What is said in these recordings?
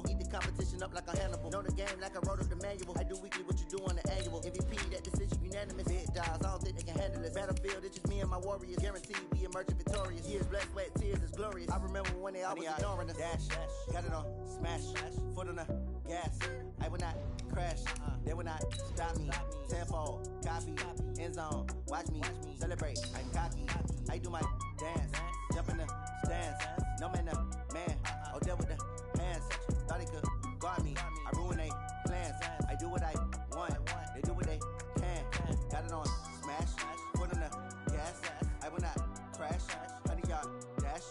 gon' eat the competition up like a Hannibal. Know the game like I wrote up the manual. I do weekly what you do on the annual. MVP, that decision unanimous. Big dogs, I don't think they can handle it. Battlefield, it's just me and my warriors. Guaranteed we emerging victorious. Years, blood, sweat, tears is glorious. I remember when they always ignoring us. Dash, got it on, smash, foot on the gas. I will not crash, they will not stop me. Tenfold, copy, end zone, watch me celebrate. I'm cocky, I do my dance, jump in the stands. No man, the man, oh, deal with the hands. Thought he could guard me, I ruin they plans. I do what I want, they do what they can. Got it on, smash, foot on the gas. I will not crash, 100-yard dash,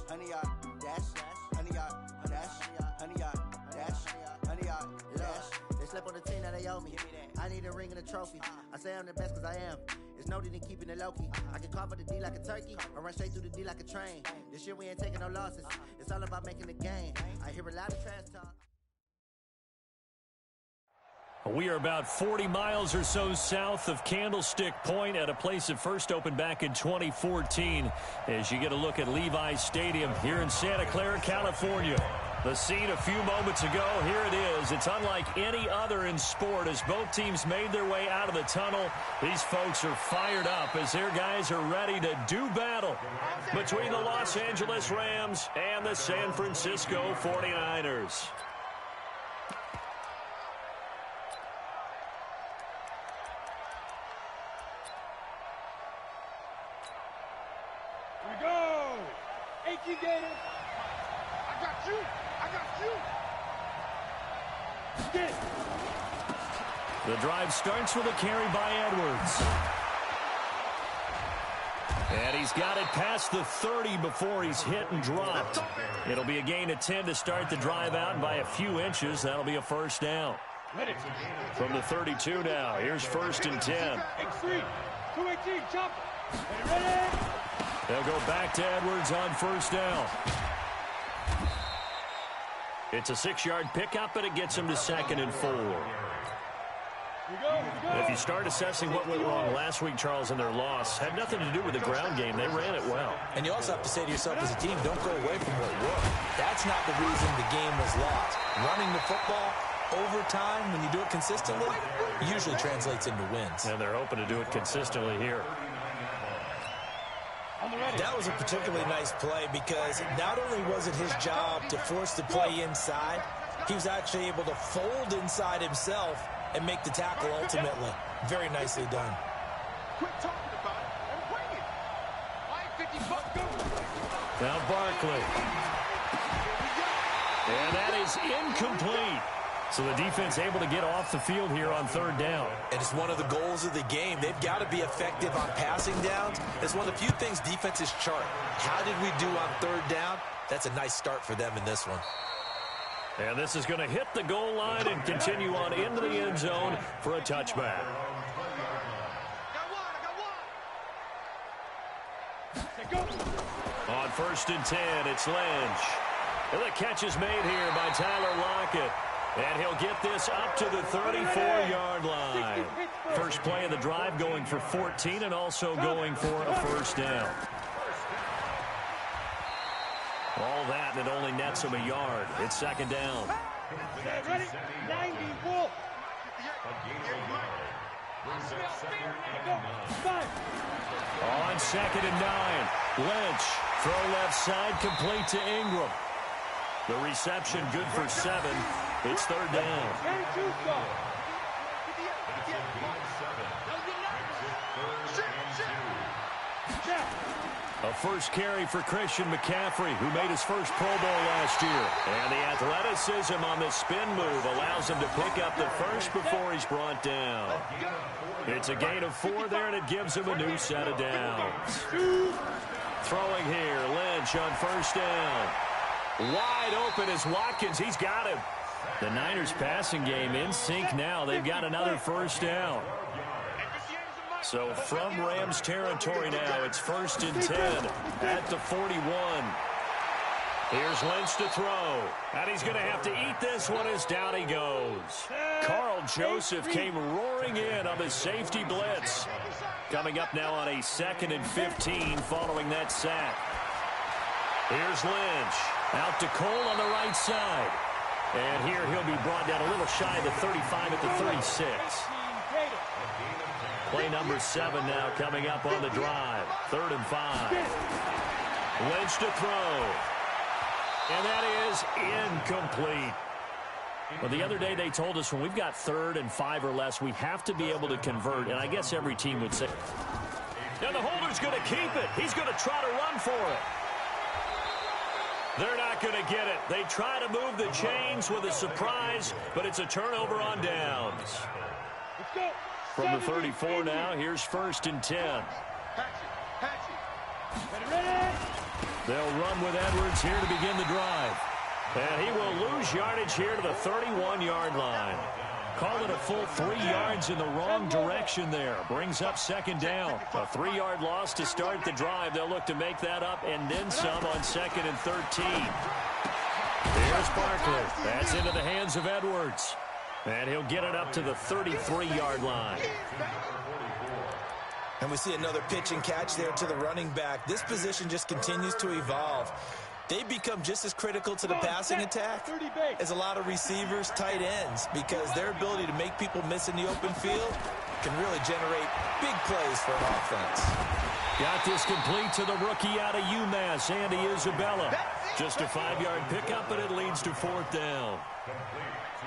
100-yard dash, 100-yard dash, 100-yard dash, 100-yard dash. They slept on the team, now they owe me. I need a ring and a trophy. I say I'm the best cause I am. It's no need in keeping it low-key. I can cover the D like a turkey or run straight through the D like a train. This year we ain't taking no losses. It's all about making the game. I hear a lot of trash talk. We are about 40 miles or so south of Candlestick Point at a place that first opened back in 2014 as you get a look at Levi's Stadium here in Santa Clara, California. The scene a few moments ago, here it is. It's unlike any other in sport as both teams made their way out of the tunnel. These folks are fired up as their guys are ready to do battle between the Los Angeles Rams and the San Francisco 49ers. Here we go! AQ Gators! I got you! Get it. The drive starts with a carry by Edwards. And he's got it past the 30 before he's hit and dropped. It'll be a gain of 10 to start the drive out, and by a few inches, that'll be a first down. From the 32 now, here's 1st and 10. X3, 218, jump. Ready? They'll go back to Edwards on 1st down. It's a 6-yard pickup, and it gets him to 2nd and 4. If you start assessing what went wrong last week, Charles, in their loss, had nothing to do with the ground game. They ran it well. And you also have to say to yourself as a team, don't go away from what worked. That's not the reason the game was lost. Running the football over time, when you do it consistently, usually translates into wins. And they're hoping to do it consistently here. That was a particularly nice play because not only was it his job to force the play inside, he was actually able to fold inside himself and make the tackle ultimately. Very nicely done. Quit talking about it and bring it. Now Barkley. And that is incomplete. So the defense able to get off the field here on 3rd down. And it's one of the goals of the game. They've got to be effective on passing downs. It's one of the few things defenses chart. How did we do on 3rd down? That's a nice start for them in this one. And this is going to hit the goal line and continue on into the end zone for a touchback. On 1st and 10, it's Lynch. And the catch is made here by Tyler Lockett. And he'll get this up to the 34-yard line. First play of the drive going for 14 and also going for a 1st down. All that, and it only nets him a yard. It's 2nd down. Ready? 90, full. On 2nd and 9, Lynch. Throw left side, complete to Ingram. The reception good for 7. It's 3rd down. A first carry for Christian McCaffrey, who made his first Pro Bowl last year. And the athleticism on the spin move allows him to pick up the first before he's brought down. It's a gain of 4 there, and it gives him a new set of downs. Throwing here, Lynch on 1st down. Wide open is Watkins. He's got him. The Niners passing game in sync now. They've got another 1st down. So from Rams territory now, it's 1st and 10 at the 41. Here's Lynch to throw. And he's going to have to eat this one as down he goes. Carl Joseph came roaring in on the safety blitz. Coming up now on a 2nd and 15 following that sack. Here's Lynch. Out to Cole on the right side. And here he'll be brought down a little shy of the 35 at the 36. Play number 7 now coming up on the drive. 3rd and 5. Lynch to throw. And that is incomplete. Well, the other day they told us when we've got 3rd and 5 or less, we have to be able to convert. And I guess every team would say. Now the holder's going to keep it. He's going to try to run for it. They're not going to get it. They try to move the chains with a surprise, but it's a turnover on downs. Let's go. From the 34 now, here's 1st and 10. They'll run with Edwards here to begin the drive. And he will lose yardage here to the 31-yard line. Call it a full 3 yards in the wrong direction there. Brings up 2nd down. A 3-yard loss to start the drive. They'll look to make that up and then some on 2nd and 13. Here's Barkley. That's into the hands of Edwards. And he'll get it up to the 33-yard line. And we see another pitch and catch there to the running back. This position just continues to evolve. They become just as critical to the passing attack as a lot of receivers, tight ends, because their ability to make people miss in the open field can really generate big plays for an offense. Got this complete to the rookie out of UMass, Andy Isabella. Just a 5-yard pickup, but it leads to 4th down.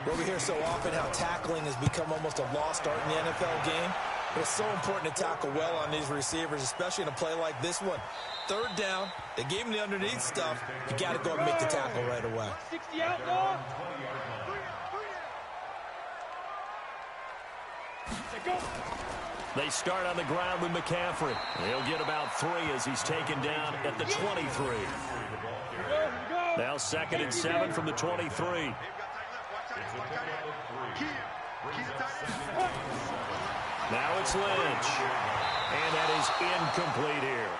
Well, we hear so often how tackling has become almost a lost art in the NFL game. But it's so important to tackle well on these receivers, especially in a play like this one. 3rd down, they gave him the underneath stuff. You got to go and make the tackle right away. 60 outlaw. They start on the ground with McCaffrey. He'll get about 3 as he's taken down at the 23. Now 2nd and 7 from the 23. Now it's Lynch. And that is incomplete here.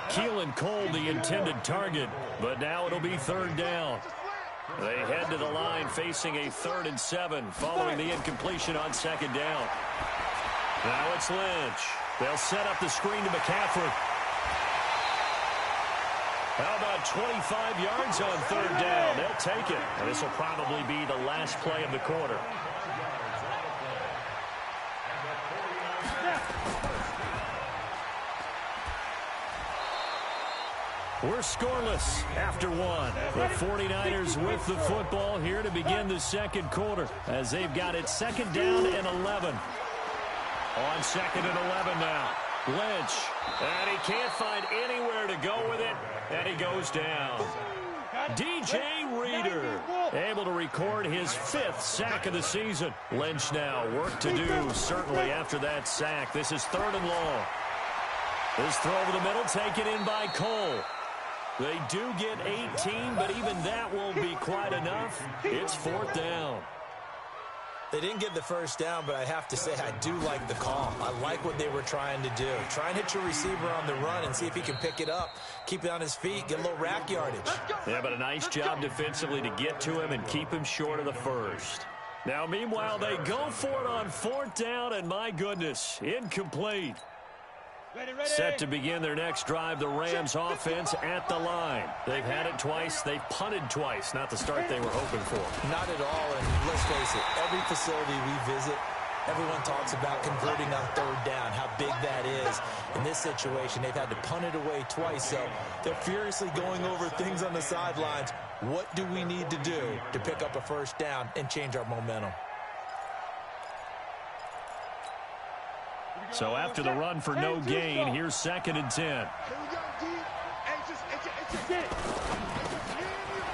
Keelan Cole, the intended target, but now it'll be 3rd down. They head to the line facing a 3rd and 7 following the incompletion on 2nd down. Now it's Lynch. They'll set up the screen to McCaffrey. How about 25 yards on 3rd down? They'll take it. And this will probably be the last play of the quarter. We're scoreless after 1. The 49ers with the football here to begin the 2nd quarter as they've got it 2nd down and 11. On 2nd and 11 now. Lynch. And he can't find anywhere to go with it. And he goes down. DJ Reader able to record his 5th sack of the season. Lynch now work to do certainly after that sack. This is 3rd and long. This throw over the middle taken in by Cole. They do get 18, but even that won't be quite enough. It's 4th down. They didn't get the 1st down, but I have to say I do like the call. I like what they were trying to do. Try and hit your receiver on the run and see if he can pick it up, keep it on his feet, get a little rack yardage. Yeah, but a nice job defensively to get to him and keep him short of the 1st. Now, meanwhile, they go for it on 4th down, and my goodness, incomplete. Set to begin their next drive, the Rams offense at the line. They've had it twice. They've punted twice. Not the start they were hoping for. Not at all, and let's face it, every facility we visit, everyone talks about converting on 3rd down, how big that is. In this situation, they've had to punt it away twice, so they're furiously going over things on the sidelines. What do we need to do to pick up a 1st down and change our momentum? So after the run for no gain, here's 2nd and 10.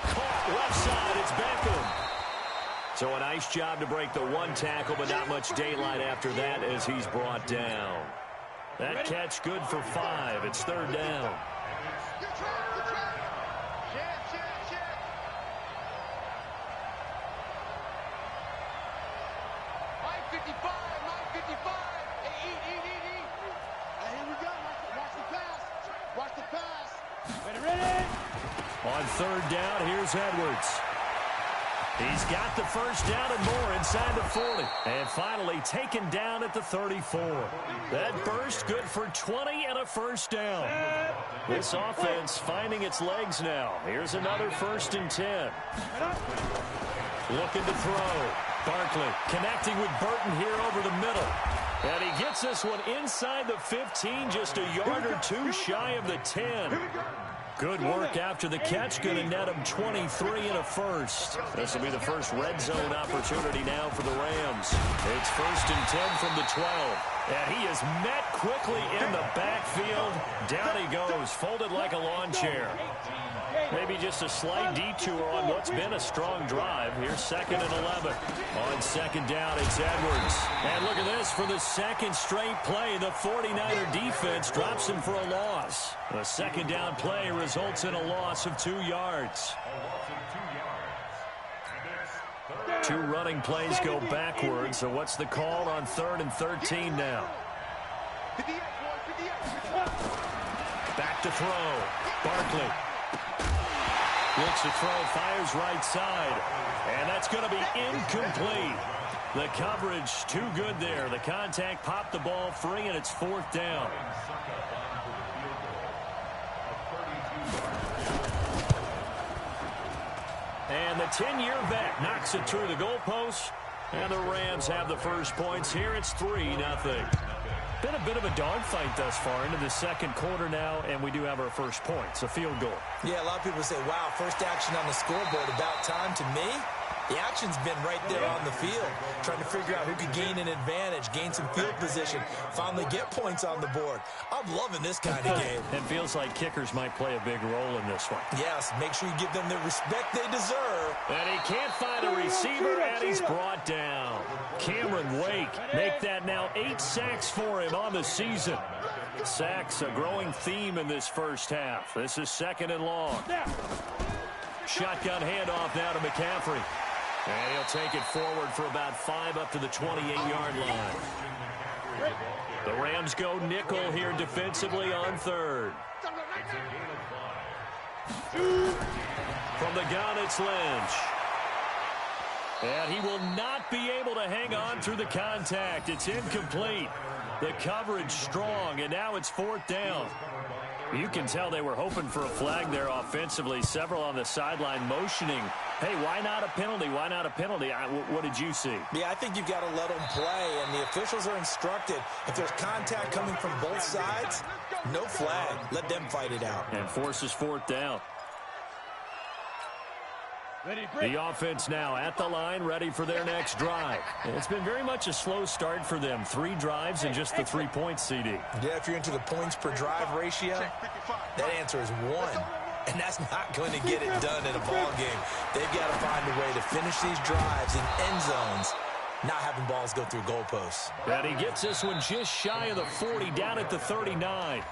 Caught left side, it's Beckham. So a nice job to break the 1 tackle, but not much daylight after that as he's brought down. That catch good for 5. It's 3rd down. On 3rd down, here's Edwards. He's got the first down and more inside the 40. And finally taken down at the 34. That burst good for 20 and a first down. This offense finding its legs now. Here's another 1st and 10. Looking to throw. Barkley connecting with Burton here over the middle. And he gets this one inside the 15, just a yard or two shy of the 10. Good work after the catch. Going to net him 23 and a first. This will be the first red zone opportunity now for the Rams. It's 1st and 10 from the 12. And he is met quickly in the backfield. Down he goes, folded like a lawn chair. Maybe just a slight detour on what's been a strong drive. Here's 2nd and 11. On 2nd down, it's Edwards. And look at this. For the 2nd straight play, the 49er defense drops him for a loss. The 2nd down play results in a loss of 2 yards. 2 running plays go backwards. So what's the call on 3rd and 13 now? Back to throw. Barkley. Looks to throw, fires right side. And that's going to be incomplete. The coverage too good there. The contact popped the ball free, and it's 4th down. And the 10-year vet knocks it through the goalpost. And the Rams have the first points here. It's 3-0. Been a bit of a dogfight thus far into the 2nd quarter now, and we do have our first points, a field goal. Yeah, a lot of people say, wow, first action on the scoreboard, about time. To me, the action's been right there on the field, trying to figure out who could gain an advantage, gain some field position, finally get points on the board. I'm loving this kind of game. It feels like kickers might play a big role in this one. Yes, make sure you give them the respect they deserve. And he can't find a receiver, and he's brought down. Cameron Wake, make that now 8 sacks for him on the season. Sacks, a growing theme in this first half. This is 2nd and long. Shotgun handoff now to McCaffrey. And he'll take it forward for about 5 up to the 28-yard line. The Rams go nickel here defensively on 3rd. From the gun, it's Lynch. And he will not be able to hang on through the contact. It's incomplete. The coverage strong, and now it's 4th down. You can tell they were hoping for a flag there offensively. Several on the sideline motioning, hey, why not a penalty? Why not a penalty? What did you see? Yeah, I think you've got to let them play, and the officials are instructed. If there's contact coming from both sides, no flag. Let them fight it out. And forces 4th down. The offense now at the line, ready for their next drive. It's been very much a slow start for them. 3 drives and just the 3 points, CD. Yeah, if you're into the points per drive ratio, that answer is 1. And that's not going to get it done in a ball game. They've got to find a way to finish these drives in end zones, not having balls go through goalposts. And he gets this one just shy of the 40, down at the 39.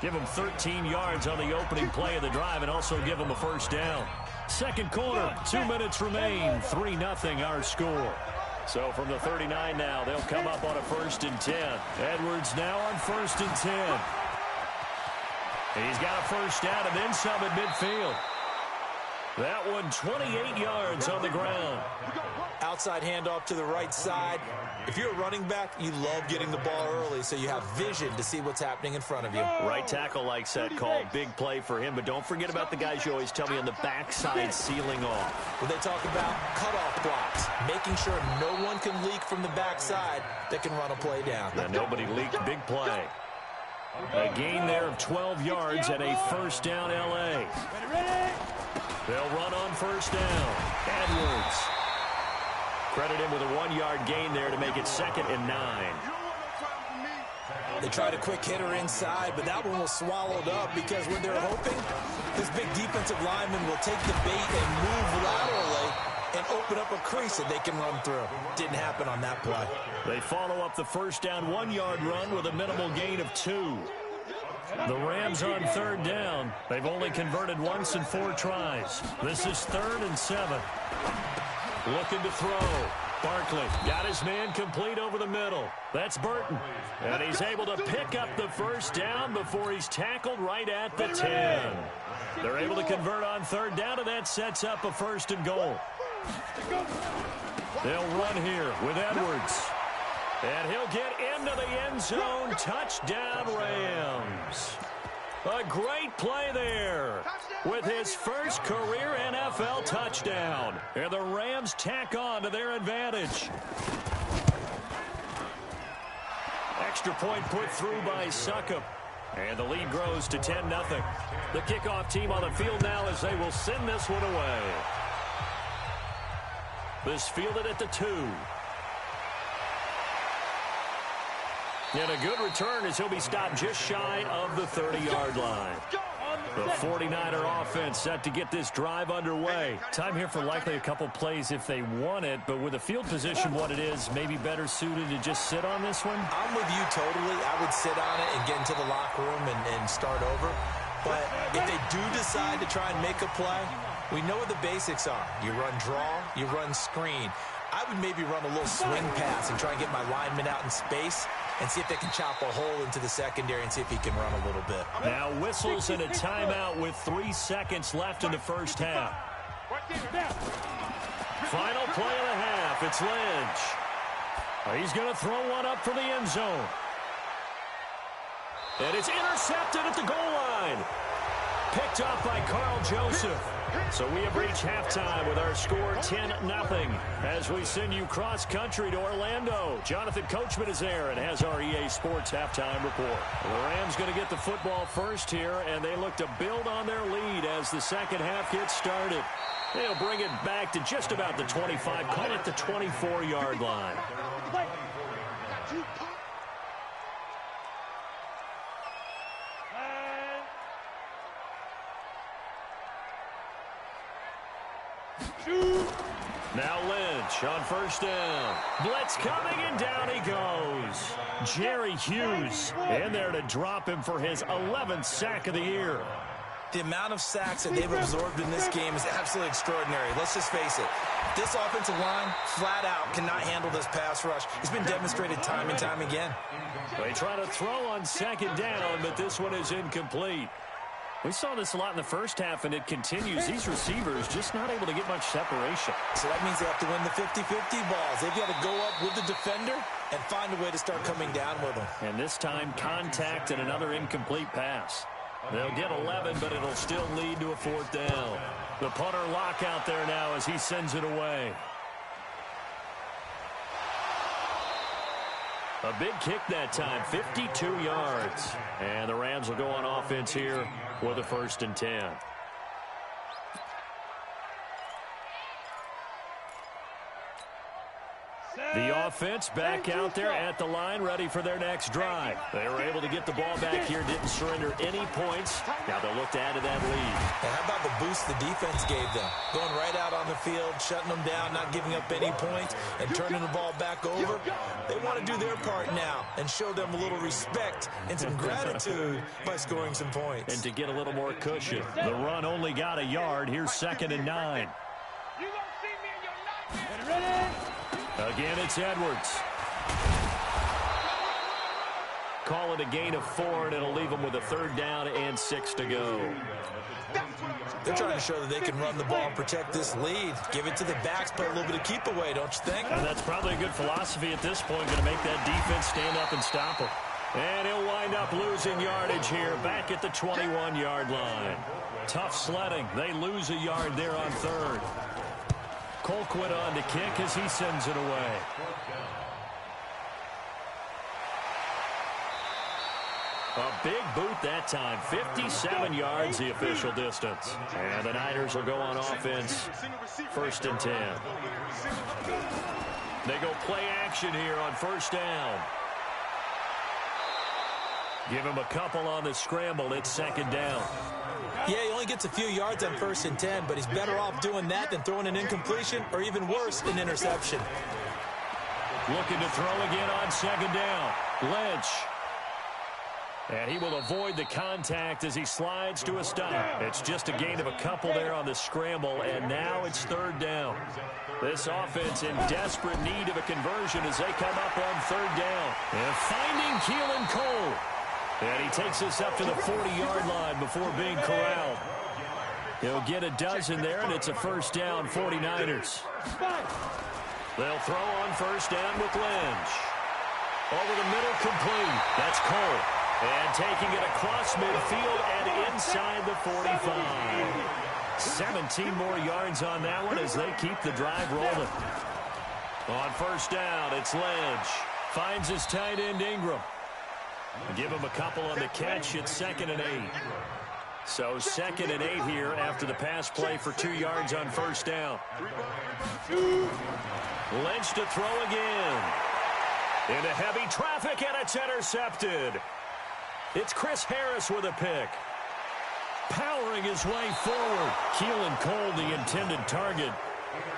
Give him 13 yards on the opening play of the drive and also give him a first down. 2nd quarter, 2 minutes remain, 3-0 our score. So from the 39 now, they'll come up on a 1st and 10. Edwards now on 1st and 10. He's got a first down and then some at midfield. That one 28 yards on the ground. Outside handoff to the right side. If you're a running back, you love getting the ball early so you have vision to see what's happening in front of you. Right tackle likes that call. Big play for him, but don't forget about the guys you always tell me on the backside sealing off. Well, they talk about cutoff blocks, making sure no one can leak from the backside that can run a play down. And nobody leaked. Big play. A gain there of 12 yards and a first down L.A. They'll run on first down. Edwards. Credit him with a 1-yard gain there to make it 2nd and 9. They tried a quick hitter inside, but that one was swallowed up because when they're hoping, this big defensive lineman will take the bait and move laterally and open up a crease that they can run through. Didn't happen on that play. They follow up the first down 1-yard run with a minimal gain of 2. The Rams on 3rd down. They've only converted once in 4 tries. This is 3rd and 7. Looking to throw. Barkley got his man complete over the middle. That's Burton. And he's able to pick up the first down before he's tackled right at the 10. They're able to convert on 3rd down, and that sets up a 1st and goal. They'll run here with Edwards. And he'll get into the end zone. Touchdown, Rams. A great play there with his first career NFL touchdown. And the Rams tack on to their advantage. Extra point put through by Succop. And the lead grows to 10-0. The kickoff team on the field now as they will send this one away. This fielded at the 2. And a good return as he'll be stopped just shy of the 30-yard line. The 49er offense set to get this drive underway. Time here for likely a couple plays if they want it, but with the field position what it is, maybe better suited to just sit on this one? I'm with you totally. I would sit on it and get into the locker room and start over. But if they do decide to try and make a play, we know what the basics are. You run draw, you run screen. I would maybe run a little swing pass and try and get my lineman out in space and see if they can chop a hole into the secondary and see if he can run a little bit. Now whistles and a timeout with 3 seconds left in the first half. Final play of the half. It's Lynch. He's going to throw one up for the end zone. And it's intercepted at the goal line. Picked up by Carl Joseph. So we have reached halftime with our score 10-0 as we send you cross-country to Orlando. Jonathan Coachman is there and has our EA Sports halftime report. The Rams going to get the football first here, and they look to build on their lead as the second half gets started. They'll bring it back to just about the 25, call it the 24-yard line. Now Lynch on first down. Blitz coming, and down he goes. Jerry Hughes in there to drop him for his 11th sack of the year. The amount of sacks that they've absorbed in this game is absolutely extraordinary. Let's just face it. This offensive line, flat out, cannot handle this pass rush. It's been demonstrated time and time again. They try to throw on second down, but this one is incomplete. We saw this a lot in the first half, and it continues. These receivers just not able to get much separation. So that means they have to win the 50-50 balls. They've got to go up with the defender and find a way to start coming down with them. And this time, contact and another incomplete pass. They'll get 11, but it'll still lead to a fourth down. The punter lock out there now as he sends it away. A big kick that time, 52 yards. And the Rams will go on offense here with a 1st and 10. The offense back out there at the line, ready for their next drive. They were able to get the ball back here, didn't surrender any points. Now they'll look to add to that lead. And how about the boost the defense gave them? Going right out on the field, shutting them down, not giving up any points, and turning the ball back over. They want to do their part now and show them a little respect and some gratitude by scoring some points. And to get a little more cushion. The run only got a yard. Here's 2nd and 9. You gonna see me in your night. Ready? Again, it's Edwards. Call it a gain of 4, and it'll leave them with a 3rd down and 6 to go. They're trying to show that they can run the ball and protect this lead. Give it to the backs, play a little bit of keep away, don't you think? And that's probably a good philosophy at this point, going to make that defense stand up and stop them. And he'll wind up losing yardage here, back at the 21-yard line. Tough sledding. They lose a yard there on 3rd. Colquitt on to kick as he sends it away. A big boot that time. 57 yards the official distance. And the Niners will go on offense. 1st and 10. They go play action here on 1st down. Give him a couple on the scramble. It's 2nd down. Yeah, he only gets a few yards on 1st and 10, but he's better off doing that than throwing an incompletion or even worse, an interception. Looking to throw again on 2nd down. Lynch. And he will avoid the contact as he slides to a stop. It's just a gain of a couple there on the scramble, and now it's 3rd down. This offense in desperate need of a conversion as they come up on 3rd down. And finding Keelan Cole. And he takes us up to the 40-yard line before being corralled. He'll get a dozen there, and it's a first down, 49ers. They'll throw on first down with Lynch. Over the middle, complete. That's Cole. And taking it across midfield and inside the 45. 17 more yards on that one as they keep the drive rolling. On first down, it's Lynch. Finds his tight end, Ingram. Give him a couple on the catch. It's 2nd and 8. So 2nd and 8 here after the pass play for 2 yards on first down. Lynch to throw again. Into heavy traffic, and it's intercepted. It's Chris Harris with a pick. Powering his way forward. Keelan Cole, the intended target.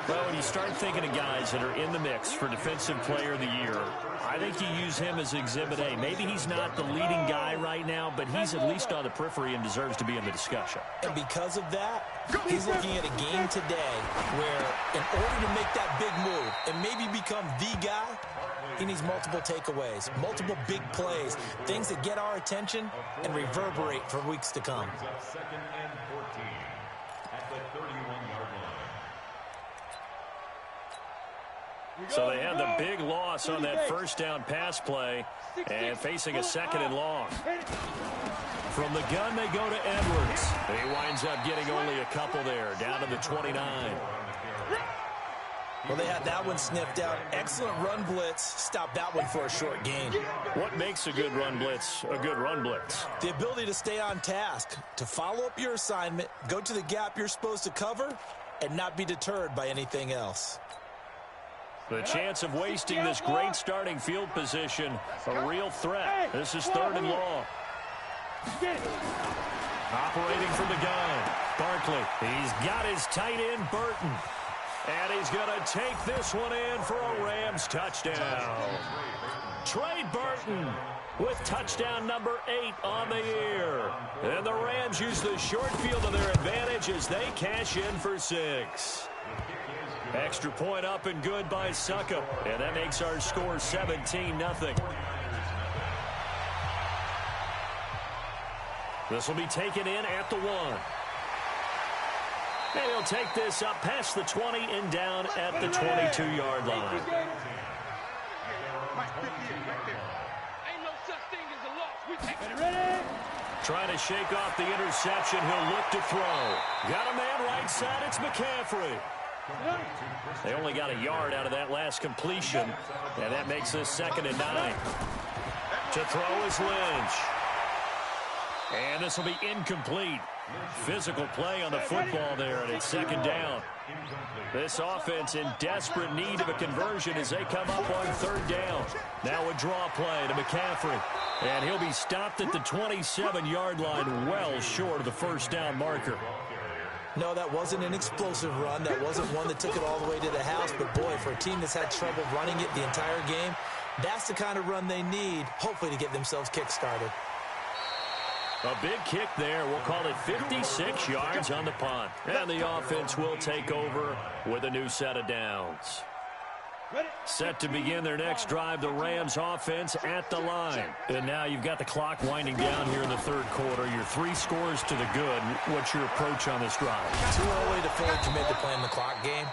Well, when you start thinking of guys that are in the mix for Defensive Player of the Year, I think you use him as Exhibit A. Maybe he's not the leading guy right now, but he's at least on the periphery and deserves to be in the discussion. And because of that, he's looking at a game today where in order to make that big move and maybe become the guy, he needs multiple takeaways, multiple big plays, things that get our attention and reverberate for weeks to come. 2nd and 14 at the 31-yard line. So they had the big loss on that first down pass play and facing a 2nd and long. From the gun, they go to Edwards. He winds up getting only a couple there, down to the 29. Well, they had that one sniffed out. Excellent run blitz. Stopped that one for a short gain. What makes a good run blitz a good run blitz? The ability to stay on task, to follow up your assignment, go to the gap you're supposed to cover, and not be deterred by anything else. The chance of wasting this great starting field position, a real threat. This is 3rd and long. Operating from the gun, Barkley. He's got his tight end, Burton. And he's going to take this one in for a Rams touchdown. Trey Burton with touchdown number 8 on the year. And the Rams use the short field to their advantage as they cash in for 6. Extra point up and good by Succop. And that makes our score 17-0. This will be taken in at the 1. And he'll take this up past the 20 and down at the 22-yard line. Trying to shake off the interception. He'll look to throw. Got a man right side. It's McCaffrey. They only got a yard out of that last completion, and that makes this 2nd and 9. To throw is Lynch. And this will be incomplete. Physical play on the football there, and it's 2nd down. This offense in desperate need of a conversion as they come up on 3rd down. Now a draw play to McCaffrey. And he'll be stopped at the 27-yard line, well short of the first down marker. No, that wasn't an explosive run. That wasn't one that took it all the way to the house. But, boy, for a team that's had trouble running it the entire game, that's the kind of run they need, hopefully, to get themselves kick-started. A big kick there. We'll call it 56 yards on the punt. And the offense will take over with a new set of downs. Set to begin their next drive, the Rams offense at the line. And now you've got the clock winding down here in the 3rd quarter. Your 3 scores to the good. What's your approach on this drive? Too early to fully commit to playing the clock game.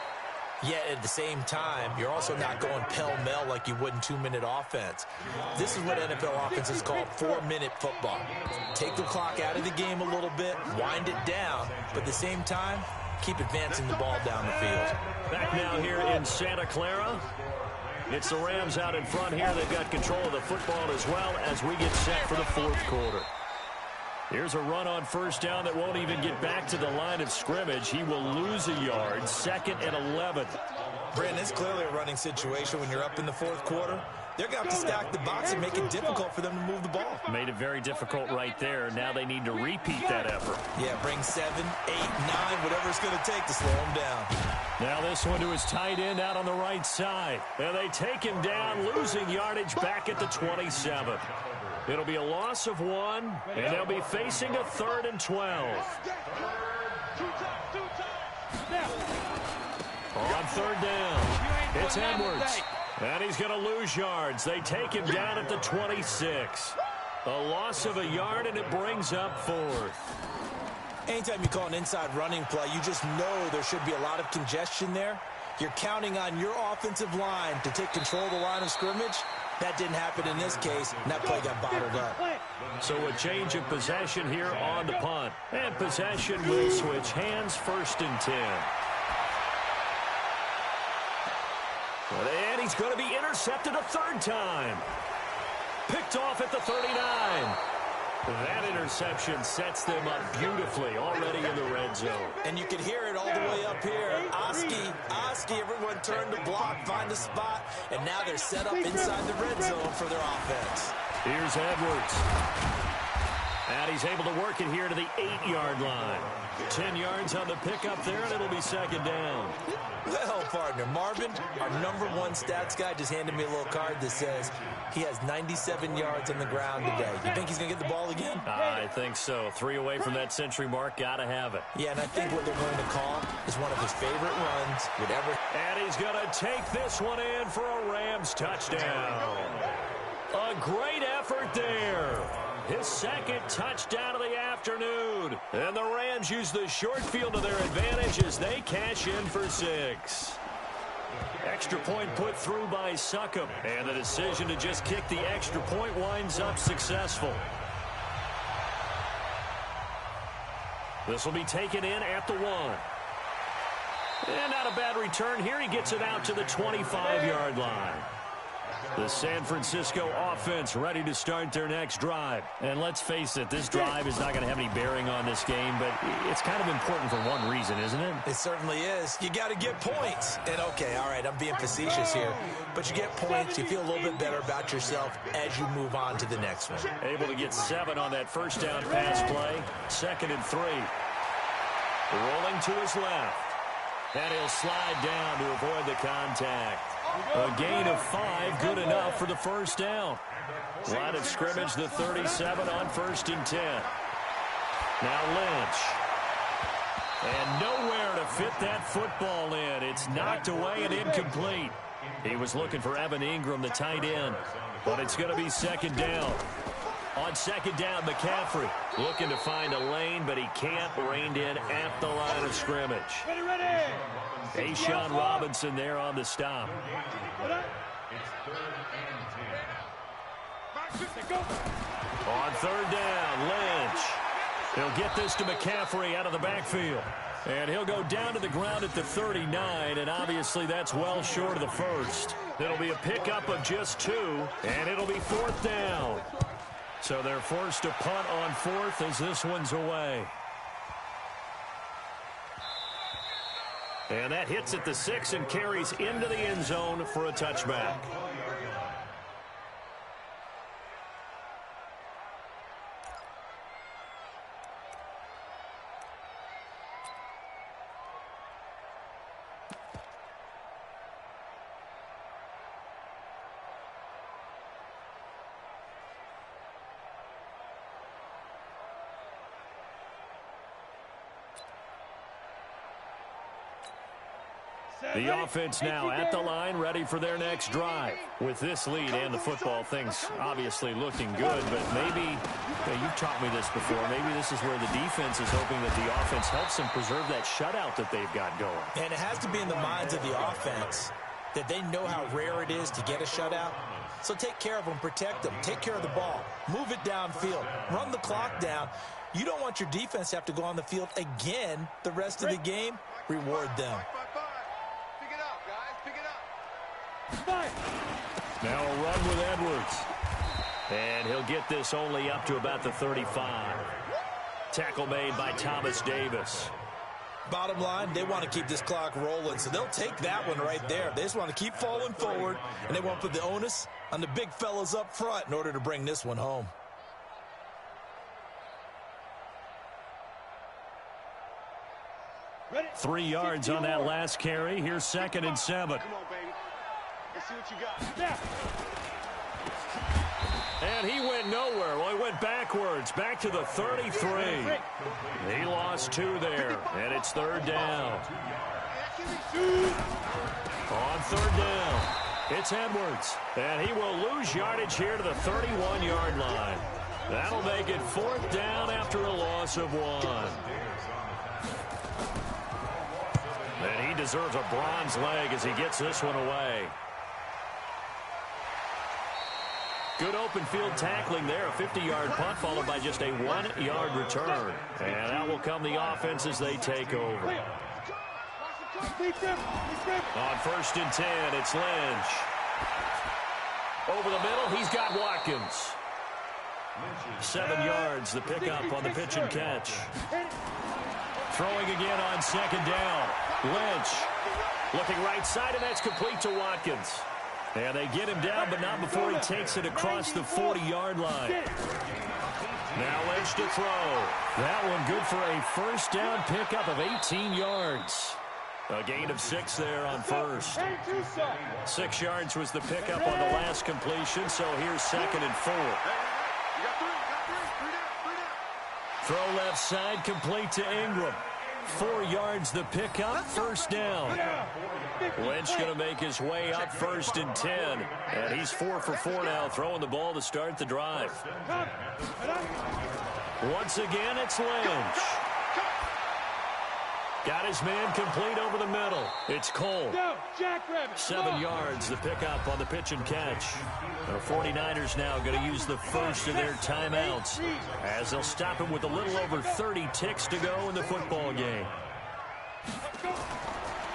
Yet at the same time, you're also not going pell-mell like you would in 2-minute offense. This is what NFL offenses call 4-minute football. Take the clock out of the game a little bit, wind it down, but at the same time, keep advancing the ball down the field. Back now here in Santa Clara. It's the Rams out in front here. They've got control of the football as well as we get set for the 4th quarter. Here's a run on first down that won't even get back to the line of scrimmage. He will lose a yard. 2nd and 11. Brandon, it's clearly a running situation when you're up in the 4th quarter. They're going to have to stack the box and make it difficult for them to move the ball. Made it very difficult right there. Now they need to repeat that effort. Yeah, bring 7, 8, 9, whatever it's going to take to slow him down. Now this one to his tight end out on the right side. And they take him down, losing yardage back at the 27. It'll be a loss of 1, and they'll be facing a 3rd and 12. On 3rd down, it's Edwards. And he's going to lose yards. They take him down at the 26. A loss of a yard, and it brings up 4th. Anytime you call an inside running play, you just know there should be a lot of congestion there. You're counting on your offensive line to take control of the line of scrimmage. That didn't happen in this case, and that play got bottled up. So a change of possession here on the punt. And possession will switch hands, 1st and 10. And he's going to be intercepted a 3rd time. Picked off at the 39. That interception sets them up beautifully already in the red zone. And you can hear it all the way up here. Oski, everyone turned to block, find a spot, and now they're set up inside the red zone for their offense. Here's Edwards. And he's able to work it here to the 8-yard line. 10 yards on the pickup there, and it'll be 2nd down. Well, partner, Marvin, our #1 stats guy, just handed me a little card that says he has 97 yards on the ground today. You think he's going to get the ball again? I think so. 3 away from that century mark. Got to have it. Yeah, and I think what they're going to call is one of his favorite runs, whatever. And he's going to take this one in for a Rams touchdown. A great effort there. His 2nd touchdown of the afternoon. And the Rams use the short field to their advantage as they cash in for 6. Extra point put through by Succop. And the decision to just kick the extra point winds up successful. This will be taken in at the 1. And not a bad return here. He gets it out to the 25-yard line. The San Francisco offense ready to start their next drive. And let's face it, this drive is not going to have any bearing on this game, but it's kind of important for one reason, isn't it? It certainly is. You got to get points. And, okay, all right, I'm being facetious here. But you get points, you feel a little bit better about yourself as you move on to the next one. Able to get 7 on that 1st down pass play. 2nd and 3. Rolling to his left. And he'll slide down to avoid the contact. A gain of 5, good enough for the 1st down. Line of scrimmage, the 37 on 1st and 10. Now Lynch. And nowhere to fit that football in. It's knocked away and incomplete. He was looking for Evan Ingram, the tight end. But it's going to be 2nd down. On 2nd down, McCaffrey looking to find a lane, but he can't. Reined in at the line of scrimmage. A'Shawn Robinson there on the stop. On 3rd down, Lynch. He'll get this to McCaffrey out of the backfield. And he'll go down to the ground at the 39, and obviously that's well short of the 1st. It'll be a pickup of just 2, and it'll be 4th down. So they're forced to punt on 4th as this one's away. And that hits at the 6 and carries into the end zone for a touchback. The offense now at the line, ready for their next drive. With this lead and the football, things obviously looking good, but maybe, you've taught me this before, maybe this is where the defense is hoping that the offense helps them preserve that shutout that they've got going. And it has to be in the minds of the offense that they know how rare it is to get a shutout. So take care of them, protect them, take care of the ball, move it downfield, run the clock down. You don't want your defense to have to go on the field again the rest of the game. Reward them. Now a run with Edwards. And he'll get this only up to about the 35. Tackle made by Thomas Davis. Bottom line, they want to keep this clock rolling, so they'll take that one right there. They just want to keep falling forward, and they want to put the onus on the big fellas up front in order to bring this one home. Ready? 3 yards on that last carry. Here's 2nd and 7. Come on, baby. Let's see what you got. Now. And he went nowhere. Well, he went backwards, back to the 33. He lost 2 there, and it's 3rd down. On 3rd down, it's Edwards. And he will lose yardage here to the 31-yard line. That'll make it 4th down after a loss of 1. And he deserves a bronze leg as he gets this one away. Good open field tackling there. A 50-yard punt followed by just a 1-yard return. And out will come the offense as they take over. On 1st and 10, it's Lynch. Over the middle, he's got Watkins. 7 yards, the pickup on the pitch and catch. Throwing again on 2nd down. Lynch looking right side, and that's complete to Watkins. And they get him down, but not before he takes it across the 40-yard line. Now Lynch to throw. That one good for a 1st down pickup of 18 yards. A gain of 6 there on 1st. 6 yards was the pickup on the last completion, so here's 2nd and 4. Throw left side, complete to Ingram. 4 yards the pickup, 1st down. Lynch going to make his way up 1st and 10. And he's 4 for 4 now, throwing the ball to start the drive. Once again, it's Lynch. Got his man complete over the middle. It's Cole. 7 yards, the pickup on the pitch and catch. The 49ers now going to use the first of their timeouts as they'll stop him with a little over 30 ticks to go in the football game.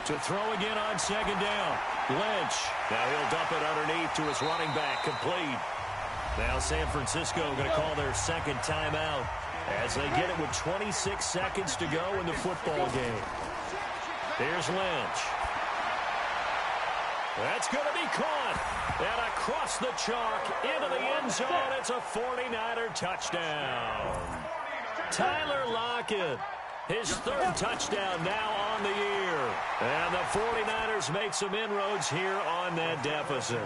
To throw again on 2nd down. Lynch. Now he'll dump it underneath to his running back, complete. Now San Francisco going to call their 2nd timeout as they get it with 26 seconds to go in the football game. Here's Lynch. That's going to be caught. And across the chalk into the end zone. It's a 49er touchdown. Tyler Lockett. His 3rd touchdown now on the year. And the 49ers make some inroads here on that deficit.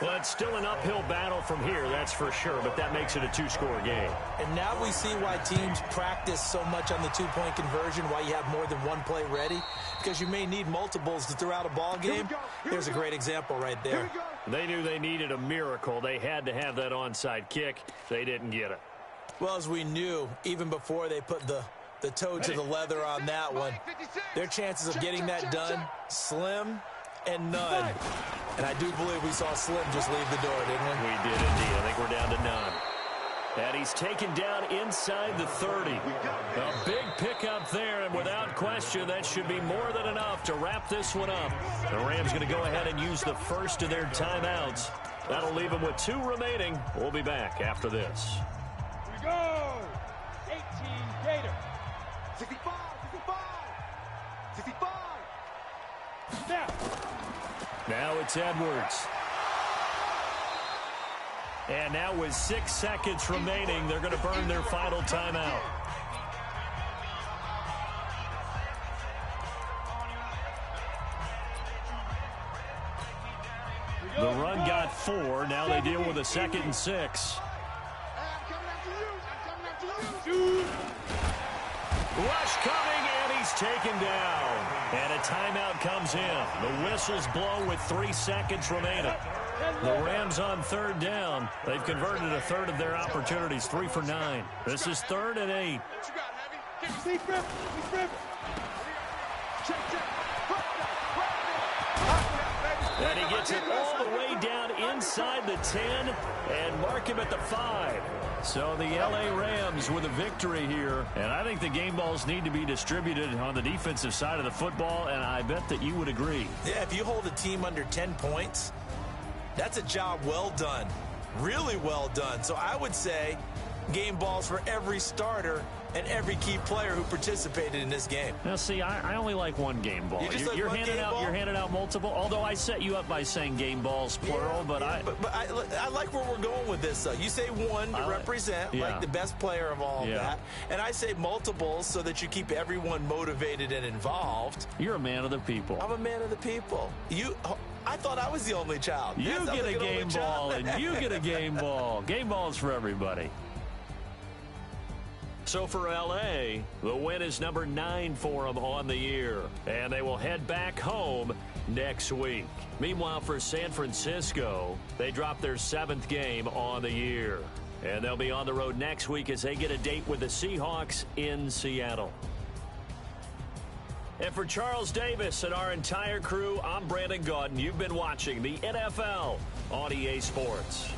Well, it's still an uphill battle from here, that's for sure, but that makes it a 2-score game. And now we see why teams practice so much on the 2-point conversion, why you have more than one play ready, because you may need multiples to throw out a ball game. There's a great example right there. They knew they needed a miracle. They had to have that onside kick. They didn't get it. Well, as we knew, even before they put the toe to the leather on that one, their chances of getting that done, slim and none. And I do believe we saw Slim just leave the door, didn't we? We did indeed. I think we're down to none. And he's taken down inside the 30. A big pickup there, and without question, that should be more than enough to wrap this one up. The Rams going to go ahead and use the first of their timeouts. That'll leave them with 2 remaining. We'll be back after this. Here we go. 18 Gator. 65, 65, 65. Now. Now it's Edwards. And now with 6 seconds remaining, they're going to burn their final timeout. The run got 4. Now they deal with a 2nd and 6. Rush coming, and he's taken down. And a timeout comes in. The whistles blow with 3 seconds remaining. The Rams on 3rd down. They've converted a third of their opportunities, 3 for 9. This is 3rd and 8. And he gets it all the way down inside the 10 and mark him at the 5. So the L.A. Rams with a victory here. And I think the game balls need to be distributed on the defensive side of the football, and I bet that you would agree. Yeah, if you hold a team under 10 points, that's a job well done. Really well done. So I would say game balls for every starter and every key player who participated in this game. Now, see, I only like one game ball. You're handing out multiple. Although I set you up by saying game balls plural, but I like where we're going with this. Though you say one to represent like the best player of all of that, and I say multiples so that you keep everyone motivated and involved. You're a man of the people. I'm a man of the people. I thought I was the only child. You get a game ball, and you get a game ball. Game balls for everybody. So for L.A., the win is number 9 for them on the year. And they will head back home next week. Meanwhile, for San Francisco, they dropped their 7th game on the year. And they'll be on the road next week as they get a date with the Seahawks in Seattle. And for Charles Davis and our entire crew, I'm Brandon Gaudin. You've been watching the NFL on EA Sports.